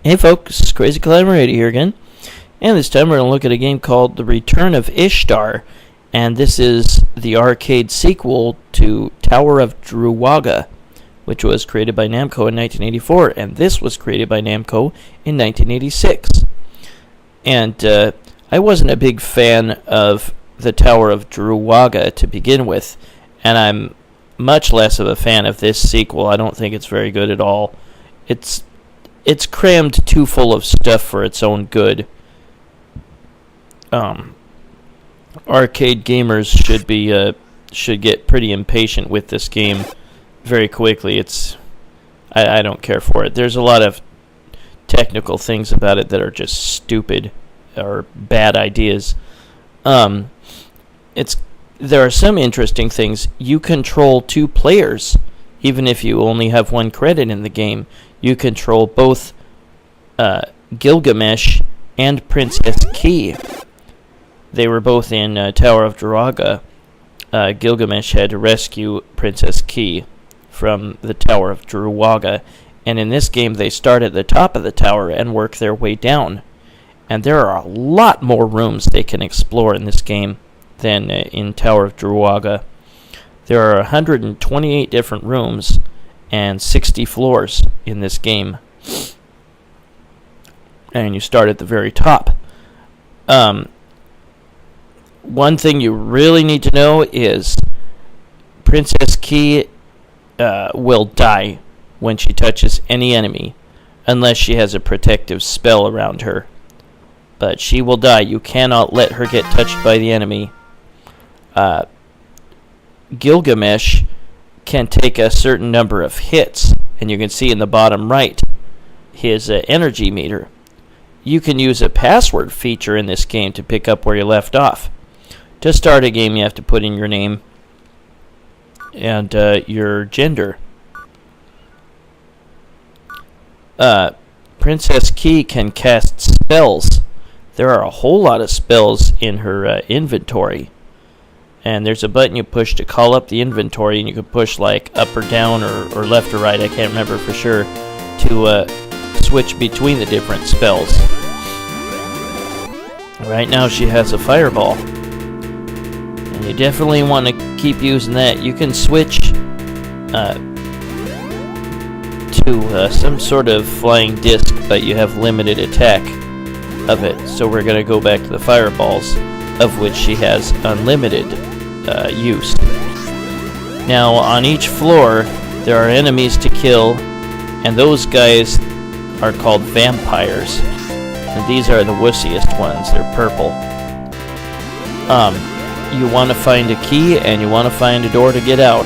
Hey folks, Crazy Collaborator here again, and this time we're going to look at a game called The Return of Ishtar, and this is the arcade sequel to Tower of Druaga, which was created by Namco in 1984, and this was created by Namco in 1986. And I wasn't a big fan of the Tower of Druaga to begin with, and I'm much less of a fan of this sequel. I don't think it's very good at all. It's crammed too full of stuff for its own good. Arcade gamers should get pretty impatient with this game very quickly. I don't care for it. There's a lot of technical things about it that are just stupid or bad ideas. There are some interesting things. You control two players, even if you only have one credit in the game. You control both Gilgamesh and Princess Key. They were both in Tower of Drauga. Gilgamesh had to rescue Princess Key from the Tower of Druaga. And in this game, they start at the top of the tower and work their way down. And there are a lot more rooms they can explore in this game than in Tower of Druaga. There are 128 different rooms and 60 floors in this game. And you start at the very top. One thing you really need to know is Princess Key will die when she touches any enemy, unless she has a protective spell around her. But she will die. You cannot let her get touched by the enemy. Gilgamesh can take a certain number of hits, and you can see in the bottom right his energy meter. You can use a password feature in this game to pick up where you left off. To start a game, you have to put in your name and your gender. Princess Key can cast spells. There are a whole lot of spells in her inventory. And there's a button you push to call up the inventory, and you can push like up or down or left or right, I can't remember for sure, to switch between the different spells. Right now she has a fireball, and you definitely want to keep using that. You can switch to some sort of flying disc, but you have limited attack of it. So we're going to go back to the fireballs, of which she has unlimited use. Now, on each floor, there are enemies to kill, and those guys are called vampires. And these are the wussiest ones. They're purple. You want to find a key, and you want to find a door to get out.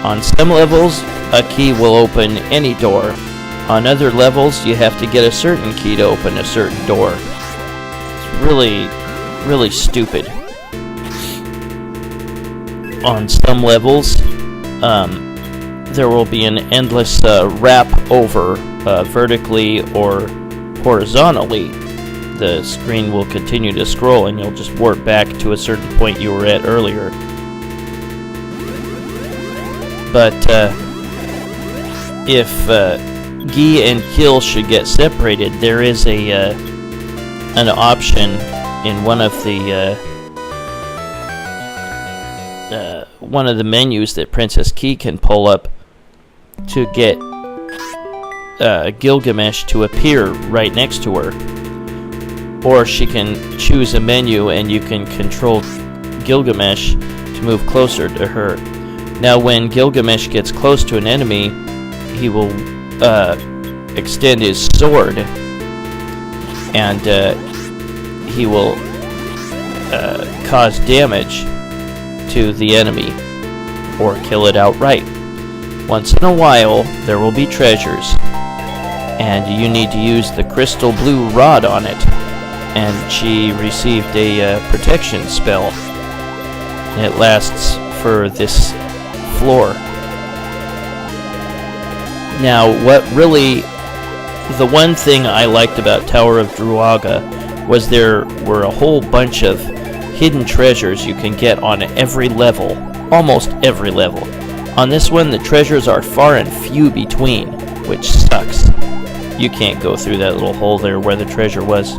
On some levels, a key will open any door. On other levels, you have to get a certain key to open a certain door. It's really stupid. On some levels, there will be an endless wrap over vertically or horizontally. The screen will continue to scroll, and you'll just warp back to a certain point you were at earlier. But if Gi and Kill should get separated, there is an option in one of the menus that Princess Key can pull up to get Gilgamesh to appear right next to her. Or she can choose a menu and you can control Gilgamesh to move closer to her. Now when Gilgamesh gets close to an enemy, he will extend his sword, and he will cause damage to the enemy or kill it outright. Once in a while, there will be treasures, and you need to use the crystal blue rod on it. And she received a protection spell. It lasts for this floor. Now, the one thing I liked about Tower of Druaga was there were a whole bunch of hidden treasures you can get on every level, almost every level. On this one, the treasures are far and few between, which sucks. You can't go through that little hole there where the treasure was.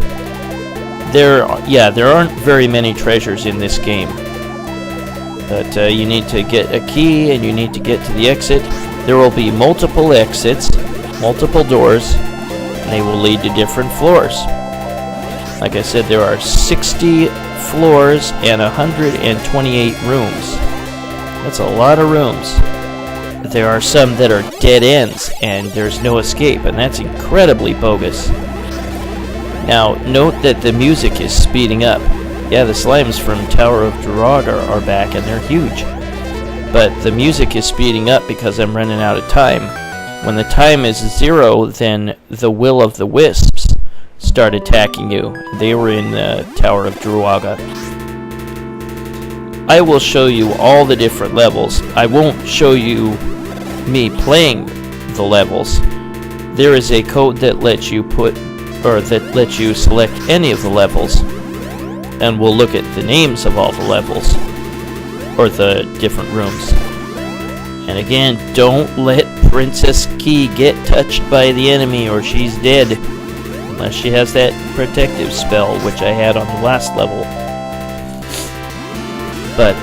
There aren't very many treasures in this game. But you need to get a key, and you need to get to the exit. There will be multiple exits, multiple doors, and they will lead to different floors. Like I said, there are 60 floors and 128 rooms. That's a lot of rooms. There are some that are dead ends, and there's no escape, and that's incredibly bogus. Now, note that the music is speeding up. Yeah, the slimes from Tower of Drauga are back, and they're huge. But the music is speeding up because I'm running out of time. When the time is 0, then the will of the wisps start attacking you. They were in the Tower of Drauga. I will show you all the different levels. I won't show you me playing the levels. There is a code that lets you select any of the levels, and we'll look at the names of all the levels, or the different rooms. And again, don't let Princess Key get touched by the enemy or she's dead, unless she has that protective spell, which I had on the last level. But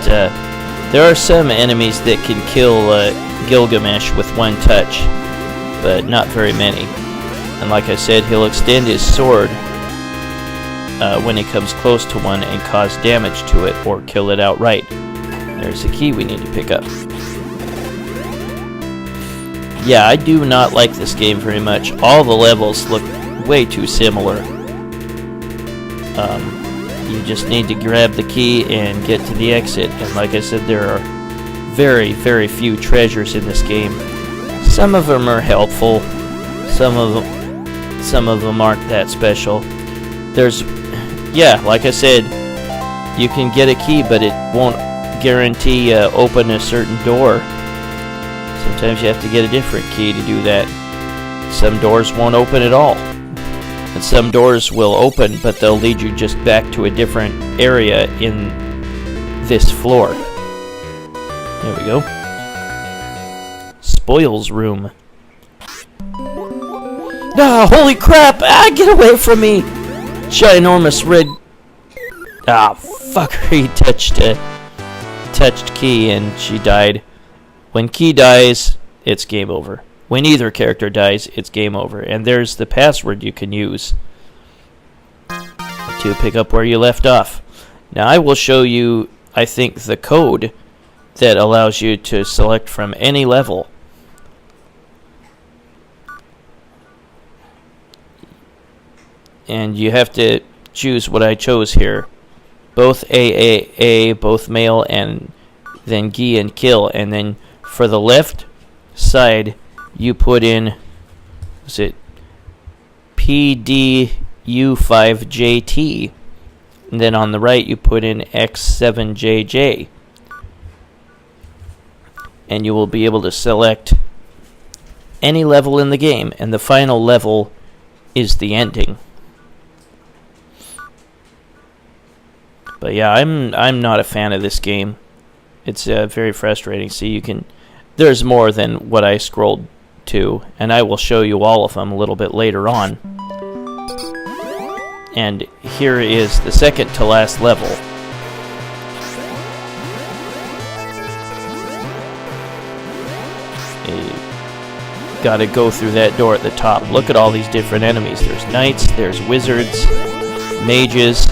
there are some enemies that can kill Gilgamesh with one touch, but not very many. And like I said, he'll extend his sword when he comes close to one and cause damage to it or kill it outright. There's the key we need to pick up. Yeah, I do not like this game very much. All the levels look way too similar. You just need to grab the key and get to the exit. And like I said, there are very, very few treasures in this game. Some of them are helpful. Some of them aren't that special. Like I said, you can get a key, but it won't guarantee open a certain door. Sometimes you have to get a different key to do that. Some doors won't open at all. And some doors will open, but they'll lead you just back to a different area in this floor. There we go. Spoils room. Ah, holy crap! Ah, get away from me! Ginormous red... Ah, fucker, he touched Key and she died. When Key dies, it's game over. When either character dies, it's game over. And there's the password you can use to pick up where you left off. Now I will show you, I think, the code that allows you to select from any level. And you have to choose what I chose here. Both A, both male, and then Gi and kill. And then for the left side, you put in, was it PDU5JT, and then on the right you put in X7JJ, and you will be able to select any level in the game, and the final level is the ending. But yeah, I'm not a fan of this game. It's very frustrating. See, there's more than what I scrolled to, and I will show you all of them a little bit later on. And here is the second to last level. You gotta go through that door at the top. Look at all these different enemies. There's knights, there's wizards, mages.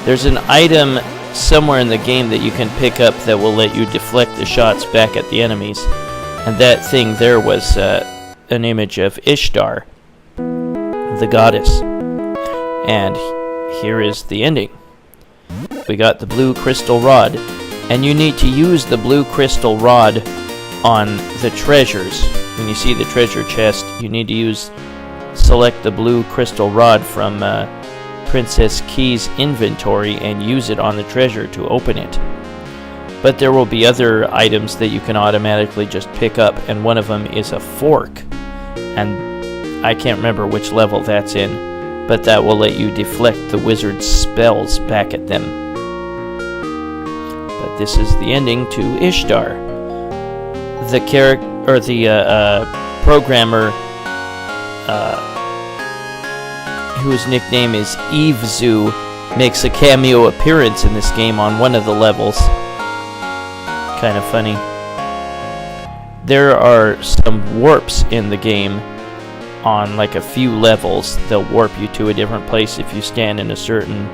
There's an item somewhere in the game that you can pick up that will let you deflect the shots back at the enemies. And that thing there was an image of Ishtar, the goddess. And here is the ending. We got the blue crystal rod, and you need to use the blue crystal rod on the treasures. When you see the treasure chest, you need to select the blue crystal rod from Princess Key's inventory and use it on the treasure to open it. But there will be other items that you can automatically just pick up, and one of them is a fork. And I can't remember which level that's in, but that will let you deflect the wizard's spells back at them. But this is the ending to Ishtar. The programmer whose nickname is Eve Zoo, makes a cameo appearance in this game on one of the levels. Kind of funny. There are some warps in the game on like a few levels. They'll warp you to a different place if you stand in a certain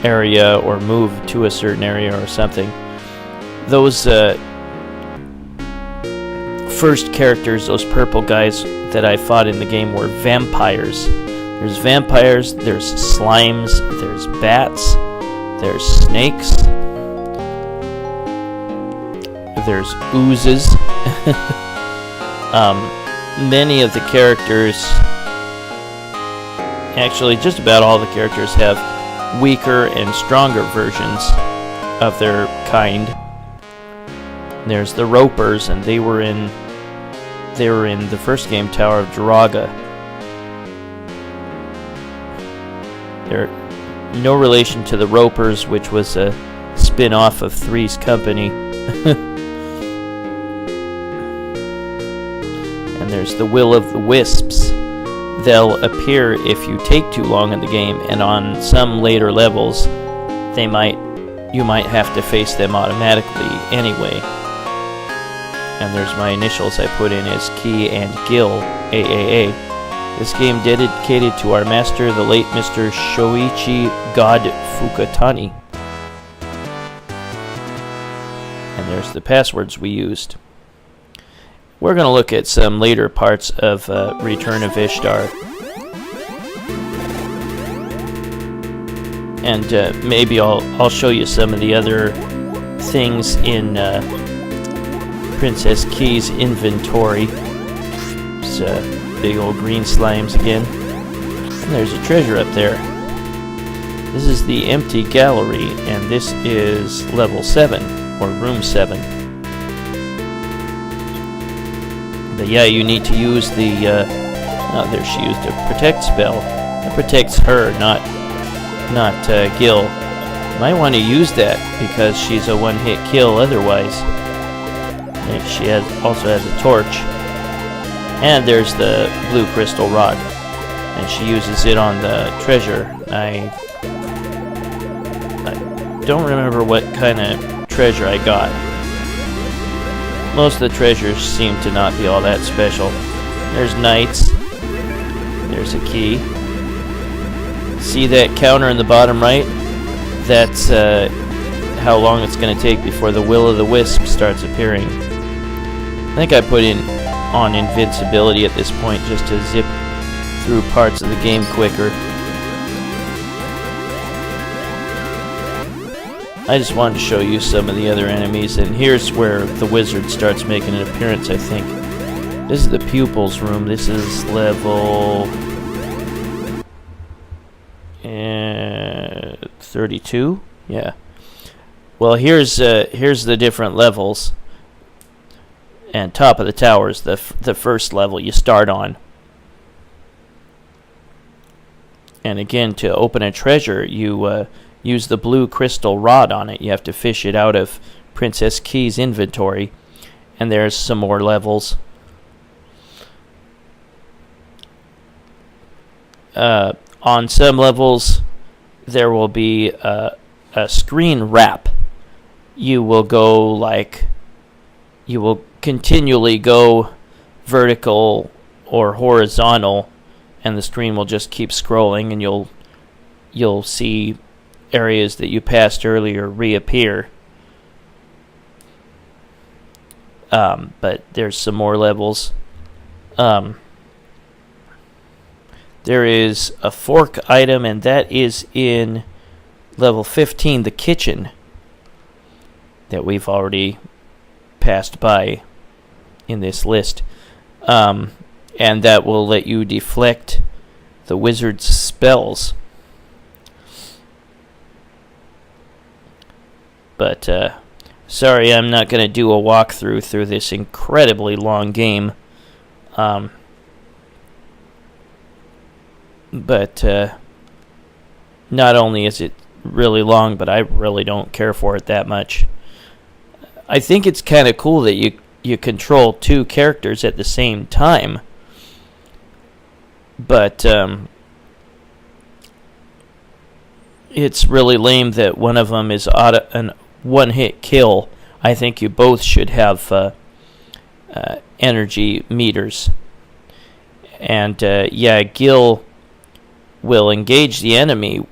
area or move to a certain area or something. Those first characters, those purple guys that I fought in the game, were vampires. There's vampires, there's slimes, there's bats, there's snakes, there's oozes. Many of the characters, actually just about all the characters, have weaker and stronger versions of their kind. There's the Ropers, and they were in the first game, Tower of Drauga. They're no relation to the Ropers, which was a spin-off of Three's Company. And there's the Will-o'-the-Wisps. They'll appear if you take too long in the game, and on some later levels, you might have to face them automatically anyway. And there's my initials I put in as Key and Gil, AAA. This game dedicated to our master, the late Mr. Shoichi God Fukutani. And there's the passwords we used. We're going to look at some later parts of Return of Ishtar. And maybe I'll show you some of the other things in Princess Key's inventory. It's big old green slimes again. And there's a treasure up there. This is the empty gallery, and this is level 7, or room 7. But yeah, you need to use the, oh, there she used a protect spell. That protects her, not Gil. Might want to use that, because she's a one-hit kill otherwise. And she also has a torch. And there's the blue crystal rod. And she uses it on the treasure. I don't remember what kind of treasure I got. Most of the treasures seem to not be all that special. There's knights. There's a key. See that counter in the bottom right? That's how long it's going to take before the Will-o'-the-Wisp starts appearing. I think I put on invincibility at this point just to zip through parts of the game quicker. I just wanted to show you some of the other enemies, and here's where the wizard starts making an appearance, I think. This is the pupils room. This is level 32? Yeah. Well, here's the different levels. And top of the tower is the first level you start on. And again, to open a treasure, you use the blue crystal rod on it. You have to fish it out of Princess Key's inventory. And there's some more levels. On some levels, there will be a screen wrap. You will continually go vertical or horizontal, and the screen will just keep scrolling, and you'll see areas that you passed earlier reappear. But there's some more levels. There is a fork item, and that is in level 15, the kitchen, that we've already passed by in this list. And that will let you deflect the wizard's spells. But sorry, I'm not going to do a walkthrough through this incredibly long game. But not only is it really long, but I really don't care for it that much. I think it's kind of cool that you control two characters at the same time. But it's really lame that one of them is an one-hit kill. I think you both should have energy meters. And yeah, Gil will engage the enemy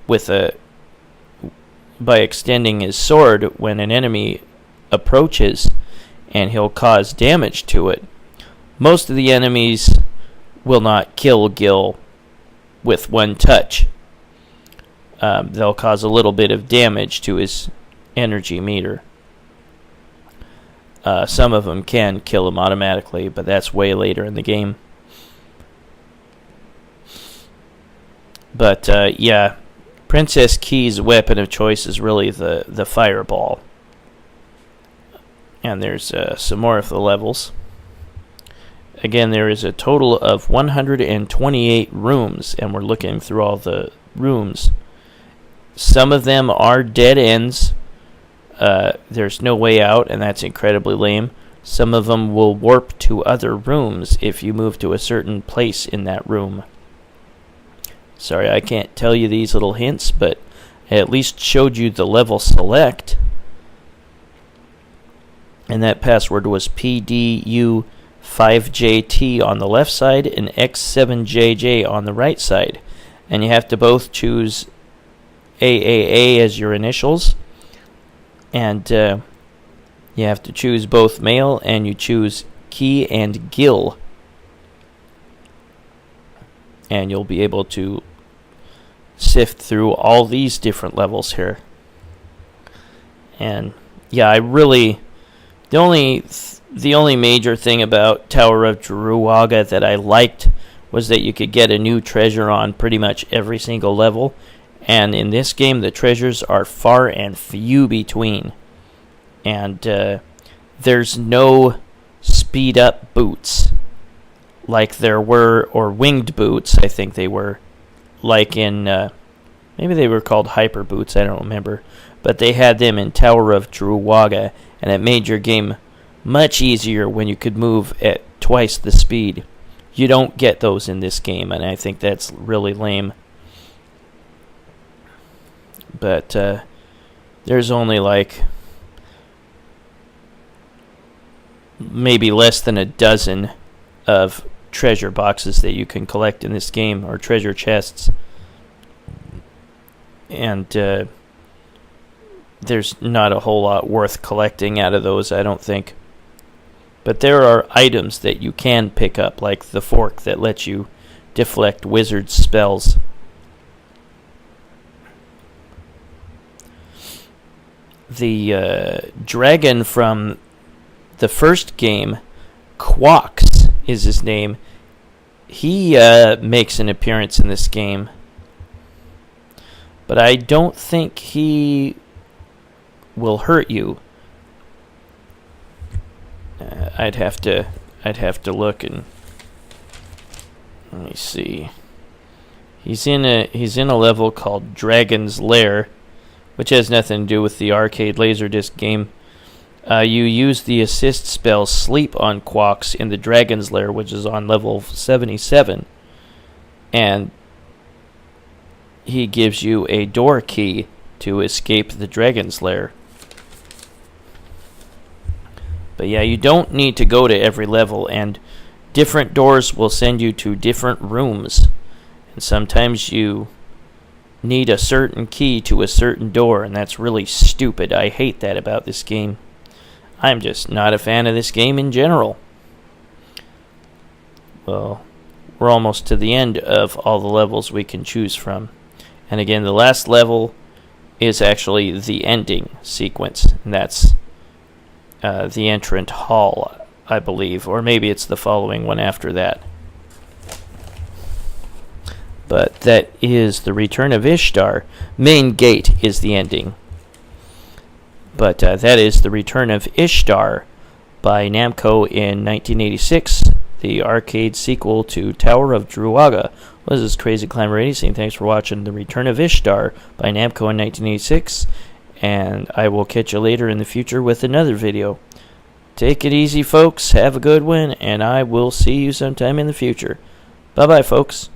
by extending his sword when an enemy approaches, and he'll cause damage to it. Most of the enemies will not kill Gil with one touch. They'll cause a little bit of damage to his energy meter. Some of them can kill him automatically, but that's way later in the game. But yeah, Princess Key's weapon of choice is really the fireball. And there's some more of the levels. Again, there is a total of 128 rooms, and we're looking through all the rooms. Some of them are dead ends. There's no way out, and that's incredibly lame. Some of them will warp to other rooms if you move to a certain place in that room. Sorry, I can't tell you these little hints, but I at least showed you the level select. And that password was PDU5JT on the left side and X7JJ on the right side. And you have to both choose AAA as your initials. And you have to choose both male, and you choose Key and Gil. And you'll be able to sift through all these different levels here. And yeah, the only major thing about Tower of Druaga that I liked was that you could get a new treasure on pretty much every single level. And in this game, the treasures are far and few between. And there's no speed up boots like there were, or winged boots, I think they were, like in, maybe they were called hyper boots, I don't remember, but they had them in Tower of Druaga, and it made your game much easier when you could move at twice the speed. You don't get those in this game, and I think that's really lame. But there's only like maybe less than a dozen of treasure boxes that you can collect in this game, or treasure chests. And there's not a whole lot worth collecting out of those, I don't think. But there are items that you can pick up, like the fork that lets you deflect wizard spells. The dragon from the first game, Quirks is his name. He makes an appearance in this game, but I don't think he will hurt you. I'd have to look, and let me see. He's in a level called Dragon's Lair, which has nothing to do with the arcade Laserdisc game. You use the assist spell Sleep on Quirks in the Dragon's Lair, which is on level 77. And he gives you a door key to escape the Dragon's Lair. But yeah, you don't need to go to every level, and different doors will send you to different rooms. And sometimes you need a certain key to a certain door, and that's really stupid. I hate that about this game. I'm just not a fan of this game in general. Well, we're almost to the end of all the levels we can choose from. And again, the last level is actually the ending sequence, and that's the entrant hall, I believe, or maybe it's the following one after that. But that is the Return of Ishtar. Main Gate is the ending. But that is the Return of Ishtar by Namco in 1986, the arcade sequel to Tower of Druaga. Well, this is Crazy Climber 80 saying thanks for watching the Return of Ishtar by Namco in 1986, and I will catch you later in the future with another video. Take it easy, folks. Have a good one, and I will see you sometime in the future. Bye-bye, folks.